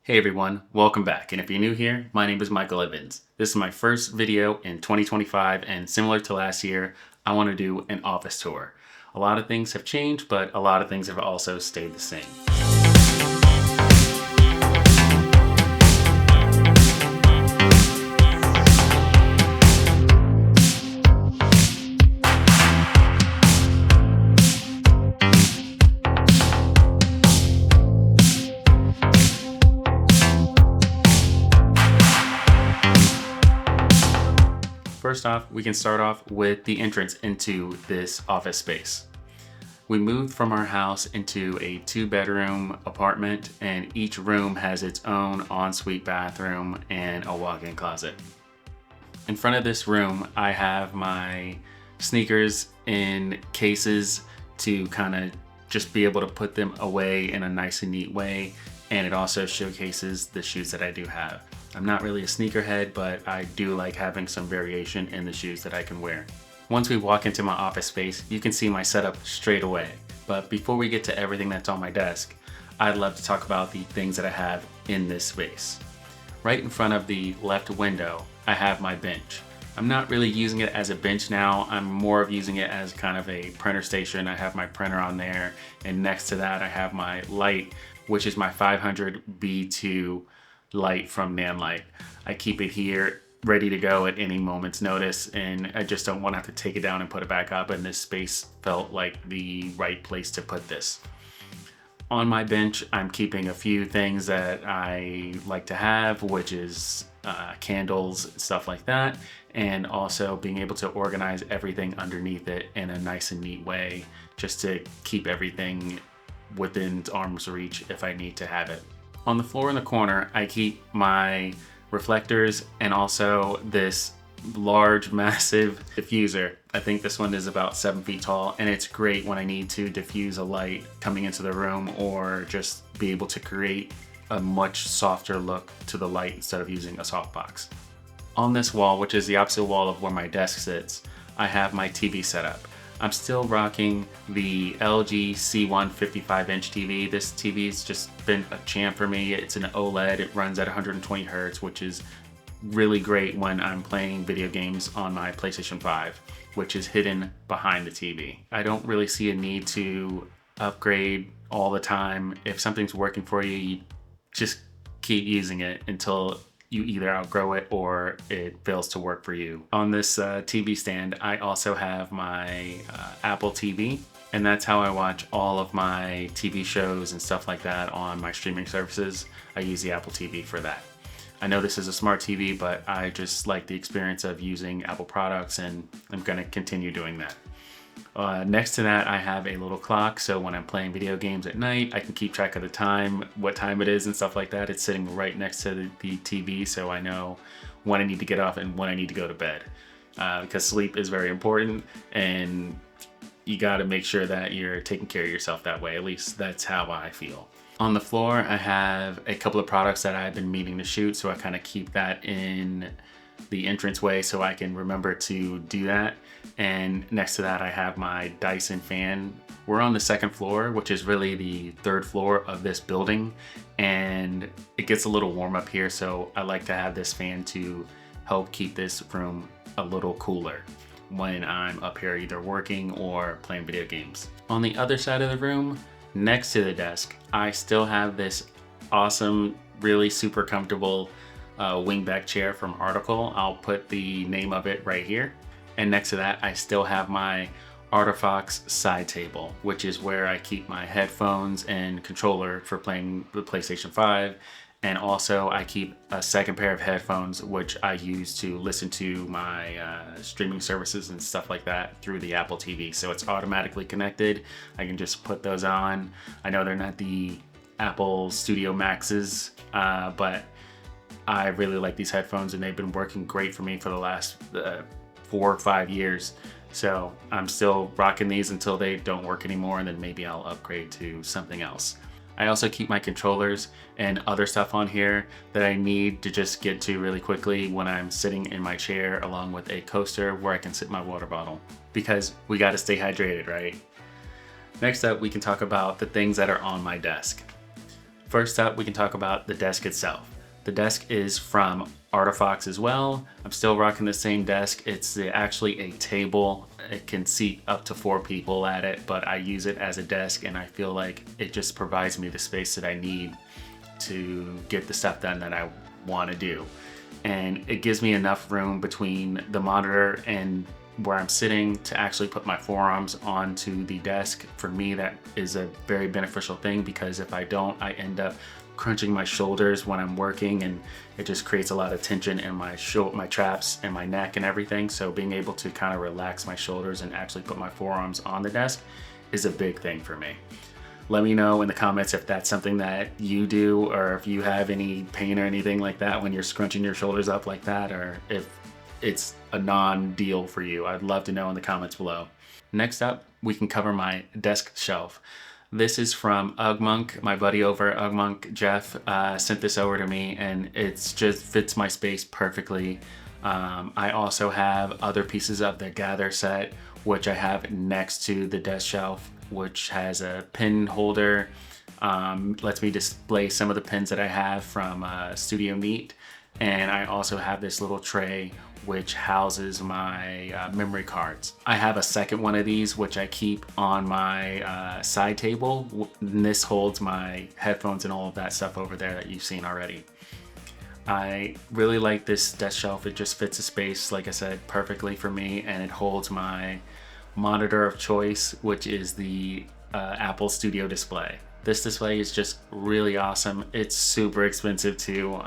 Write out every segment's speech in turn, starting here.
Hey everyone, welcome back. And if you're new here, my name is Michael Evans. This is my first video in 2025, and similar to last year, I want to do an office tour. A lot of things have changed, but a lot of things have also stayed the same. First off, we can start off with the entrance into this office space. We moved from our house into a 2-bedroom apartment, and each room has its own ensuite bathroom and a walk-in closet. In front of this room, I have my sneakers in cases to kind of just be able to put them away in a nice and neat way, and it also showcases the shoes that I do have. I'm not really a sneakerhead, but I do like having some variation in the shoes that I can wear. Once we walk into my office space, you can see my setup straight away. But before we get to everything that's on my desk, I'd love to talk about the things that I have in this space. Right in front of the left window, I have my bench. I'm not really using it as a bench now. I'm more of using it as kind of a printer station. I have my printer on there, and next to that I have my light, which is my 500 B2 light from Nanlite. I keep it here ready to go at any moment's notice, and I just don't want to have to take it down and put it back up, and this space felt like the right place to put this. On my bench, I'm keeping a few things that I like to have, which is candles, stuff like that, and also being able to organize everything underneath it in a nice and neat way, just to keep everything within arm's reach if I need to have it. On the floor in the corner, I keep my reflectors and also this large, massive diffuser. I think this one is about 7 feet tall, and it's great when I need to diffuse a light coming into the room or just be able to create a much softer look to the light instead of using a softbox. On this wall, which is the opposite wall of where my desk sits, I have my TV set up. I'm still rocking the LG C1 55-inch TV. This TV's just been a champ for me. It's an OLED. It runs at 120 Hertz, which is really great when I'm playing video games on my PlayStation 5, which is hidden behind the TV. I don't really see a need to upgrade all the time. If something's working for you, you just keep using it until you either outgrow it or it fails to work for you. On this TV stand, I also have my Apple TV, and that's how I watch all of my TV shows and stuff like that on my streaming services. I use the Apple TV for that. I know this is a smart TV, but I just like the experience of using Apple products, and I'm gonna continue doing that. Next to that, I have a little clock, so when I'm playing video games at night, I can keep track of the time, what time it is and stuff like that. It's sitting right next to the TV, so I know when I need to get off and when I need to go to bed. Because sleep is very important, and you gotta make sure that you're taking care of yourself that way. At least that's how I feel. On the floor, I have a couple of products that I've been meaning to shoot, so I kind of keep that in the entranceway so I can remember to do that. And next to that, I have my Dyson fan. We're on the 2nd floor, which is really the 3rd floor of this building, and it gets a little warm up here, so I like to have this fan to help keep this room a little cooler when I'm up here either working or playing video games. On the other side of the room, next to the desk, I still have this awesome, really super comfortable wingback chair from Article. I'll put the name of it right here. And next to that, I still have my Artifox side table, which is where I keep my headphones and controller for playing the PlayStation 5. And also I keep a second pair of headphones, which I use to listen to my streaming services and stuff like that through the Apple TV. So it's automatically connected. I can just put those on. I know they're not the Apple Studio Maxes, but I really like these headphones, and they've been working great for me for the last 4 or 5 years. So I'm still rocking these until they don't work anymore, and then maybe I'll upgrade to something else. I also keep my controllers and other stuff on here that I need to just get to really quickly when I'm sitting in my chair, along with a coaster where I can sit my water bottle, because we gotta stay hydrated, right? Next up, we can talk about the things that are on my desk. First up, we can talk about the desk itself. The desk is from Artifox as well. I'm still rocking the same desk. It's actually a table. It can seat up to 4 people at it, but I use it as a desk, and I feel like it just provides me the space that I need to get the stuff done that I want to do. And it gives me enough room between the monitor and where I'm sitting to actually put my forearms onto the desk. For me, that is a very beneficial thing, because if I don't, I end up crunching my shoulders when I'm working, and it just creates a lot of tension in my traps and my neck and everything. So being able to kind of relax my shoulders and actually put my forearms on the desk is a big thing for me. Let me know in the comments if that's something that you do, or if you have any pain or anything like that when you're scrunching your shoulders up like that, or if it's a non-deal for you. I'd love to know in the comments below. Next up, we can cover my desk shelf. This is from Ugmonk. My buddy over at Ugmonk, Jeff, sent this over to me, and it just fits my space perfectly. I also have other pieces of the Gather set, which I have next to the desk shelf, which has a pin holder, lets me display some of the pins that I have from Studio Neat. And I also have this little tray which houses my memory cards. I have a second one of these which I keep on my side table. And this holds my headphones and all of that stuff over there that you've seen already. I really like this desk shelf. It just fits the space, like I said, perfectly for me, and it holds my monitor of choice, which is the Apple Studio display. This display is just really awesome. It's super expensive too.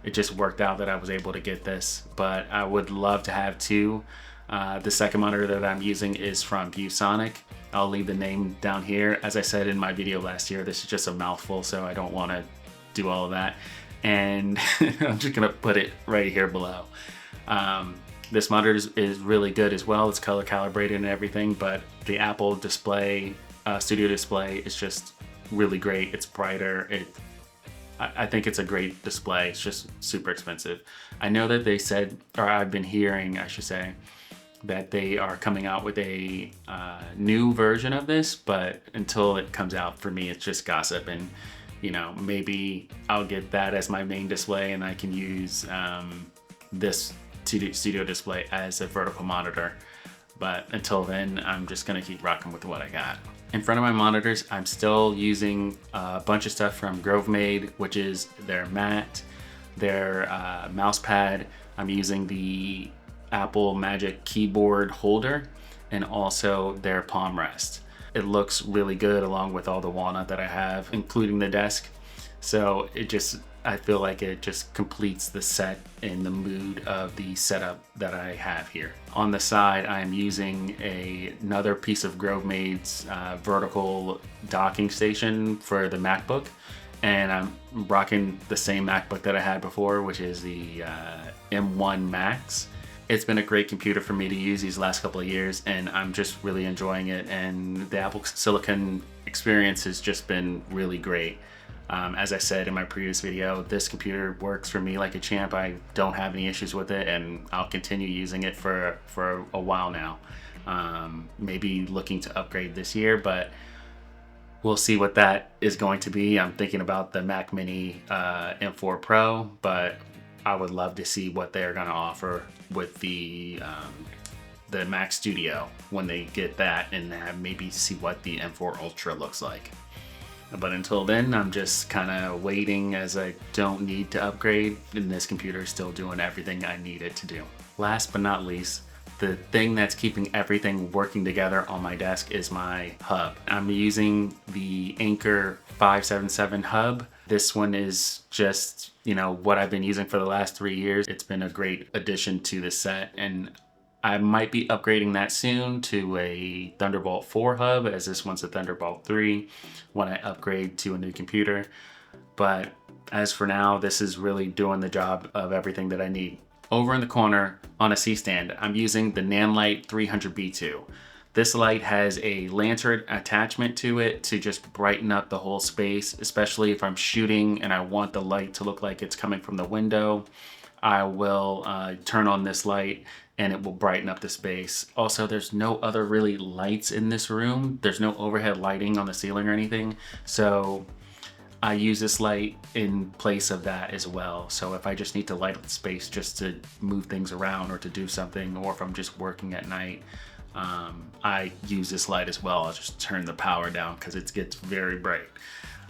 It just worked out that I was able to get this, but I would love to have 2. The second monitor that I'm using is from ViewSonic. I'll leave the name down here. As I said in my video last year, this is just a mouthful, so I don't want to do all of that. And I'm just gonna put it right here below. This monitor is really good as well. It's color calibrated and everything, but the Apple display, Studio display is just really great. It's brighter. I think it's a great display. It's just super expensive. I know that they said, or I've been hearing, I should say, that they are coming out with a new version of this, but until it comes out, for me, it's just gossip. And you know, maybe I'll get that as my main display, and I can use this Studio display as a vertical monitor. But until then, I'm just gonna keep rocking with what I got. In front of my monitors, I'm still using a bunch of stuff from GroveMade, which is their mat, their mouse pad. I'm using the Apple Magic keyboard holder, and also their palm rest. It looks really good along with all the walnut that I have, including the desk. So I feel like it just completes the set in the mood of the setup that I have here. On the side, I'm using another piece of GroveMade's vertical docking station for the MacBook. And I'm rocking the same MacBook that I had before, which is the M1 Max. It's been a great computer for me to use these last couple of years, and I'm just really enjoying it. And the Apple Silicon experience has just been really great. As I said in my previous video, this computer works for me like a champ. I don't have any issues with it, and I'll continue using it for a while now. Maybe looking to upgrade this year, but we'll see what that is going to be. I'm thinking about the Mac Mini M4 Pro, but I would love to see what they're going to offer with the Mac Studio when they get that, and maybe see what the M4 Ultra looks like. But until then, I'm just kind of waiting, as I don't need to upgrade, and this computer is still doing everything I need it to do. Last but not least, the thing that's keeping everything working together on my desk is my hub. I'm using the Anker 577 hub. This one is just, you know, what I've been using for the last 3 years. It's been a great addition to the set, and I might be upgrading that soon to a Thunderbolt 4 hub, as this one's a Thunderbolt 3 when I upgrade to a new computer. But as for now, this is really doing the job of everything that I need. Over in the corner on a C-stand, I'm using the Nanlite 300B2. This light has a lantern attachment to it to just brighten up the whole space, especially if I'm shooting and I want the light to look like it's coming from the window. I will turn on this light and it will brighten up the space. Also, there's no other really lights in this room. There's no overhead lighting on the ceiling or anything. So I use this light in place of that as well. So if I just need to light up the space just to move things around or to do something, or if I'm just working at night, I use this light as well. I'll just turn the power down because it gets very bright.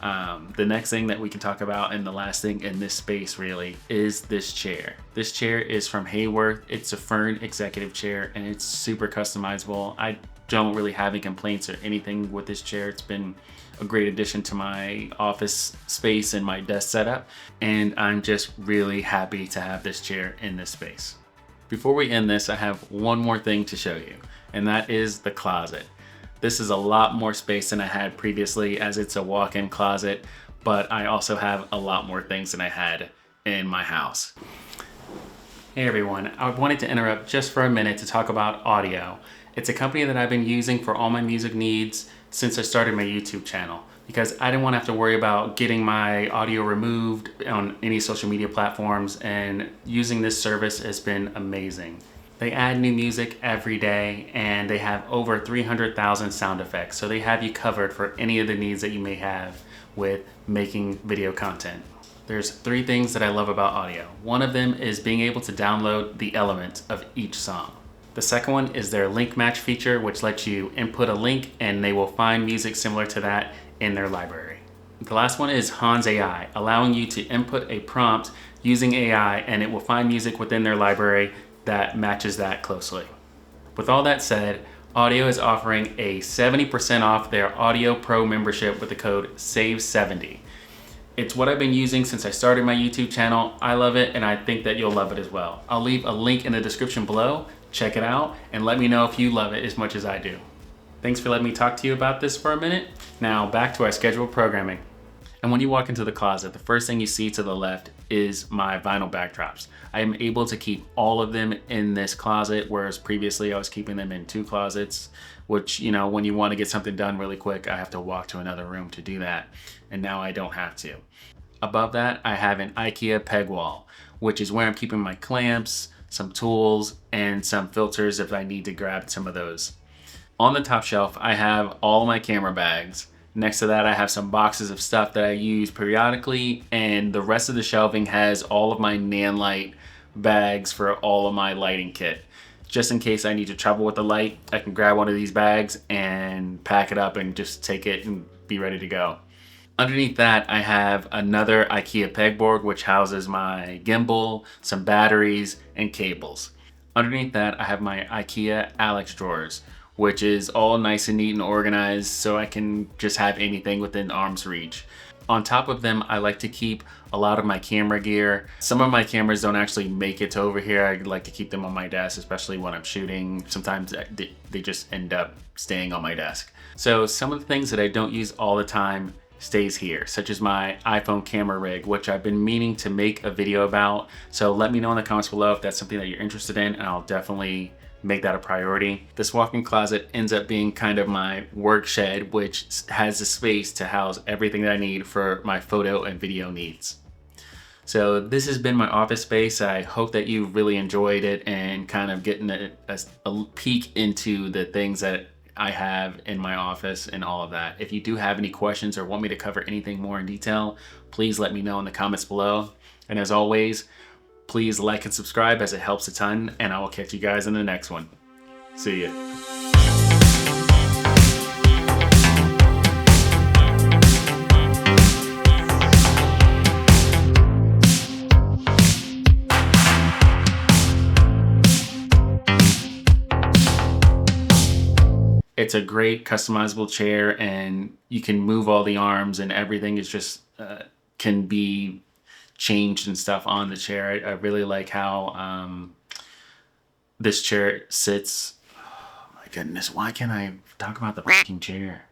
The next thing that we can talk about, and the last thing in this space really, is this chair. This chair is from Hayworth. It's a Fern executive chair and it's super customizable. I don't really have any complaints or anything with this chair. It's been a great addition to my office space and my desk setup, and I'm just really happy to have this chair in this space. Before we end this, I have one more thing to show you, and that is the closet. This is a lot more space than I had previously, as it's a walk-in closet, but I also have a lot more things than I had in my house. Hey everyone, I wanted to interrupt just for a minute to talk about audio. It's a company that I've been using for all my music needs since I started my YouTube channel, because I didn't want to have to worry about getting my audio removed on any social media platforms, and using this service has been amazing. They add new music every day and they have over 300,000 sound effects, so they have you covered for any of the needs that you may have with making video content. There's 3 things that I love about audio. One of them is being able to download the elements of each song. The second one is their link match feature, which lets you input a link and they will find music similar to that in their library. The last one is Hans AI, allowing you to input a prompt using AI and it will find music within their library that matches that closely. With all that said, Audio is offering a 70% off their Audio Pro membership with the code SAVE70. It's what I've been using since I started my YouTube channel. I love it and I think that you'll love it as well. I'll leave a link in the description below. Check it out and let me know if you love it as much as I do. Thanks for letting me talk to you about this for a minute. Now back to our scheduled programming. And when you walk into the closet, the first thing you see to the left is my vinyl backdrops. I am able to keep all of them in this closet, whereas previously I was keeping them in 2 closets, which, you know, when you want to get something done really quick, I have to walk to another room to do that. And now I don't have to. Above that, I have an IKEA peg wall, which is where I'm keeping my clamps, some tools, and some filters if I need to grab some of those. On the top shelf, I have all my camera bags. Next to that, I have some boxes of stuff that I use periodically, and the rest of the shelving has all of my Nan light bags for all of my lighting kit. Just in case I need to travel with the light, I can grab one of these bags and pack it up and just take it and be ready to go. Underneath that, I have another IKEA pegboard, which houses my gimbal, some batteries, and cables. Underneath that, I have my IKEA Alex drawers, which is all nice and neat and organized so I can just have anything within arm's reach. On top of them, I like to keep a lot of my camera gear. Some of my cameras don't actually make it to over here. I like to keep them on my desk, especially when I'm shooting. Sometimes they just end up staying on my desk. So some of the things that I don't use all the time stays here, such as my iPhone camera rig, which I've been meaning to make a video about. So let me know in the comments below if that's something that you're interested in, and I'll definitely make that a priority. This walk-in closet ends up being kind of my work shed, which has the space to house everything that I need for my photo and video needs. So this has been my office space. I hope that you really enjoyed it and kind of getting a peek into the things that I have in my office and all of that. If you do have any questions or want me to cover anything more in detail, please let me know in the comments below. And as always, please like and subscribe as it helps a ton, and I will catch you guys in the next one. See ya. It's a great customizable chair, and you can move all the arms, and everything is just can be changed and stuff on the chair. I really like how this chair sits. Oh my goodness, why can't I talk about the fucking chair?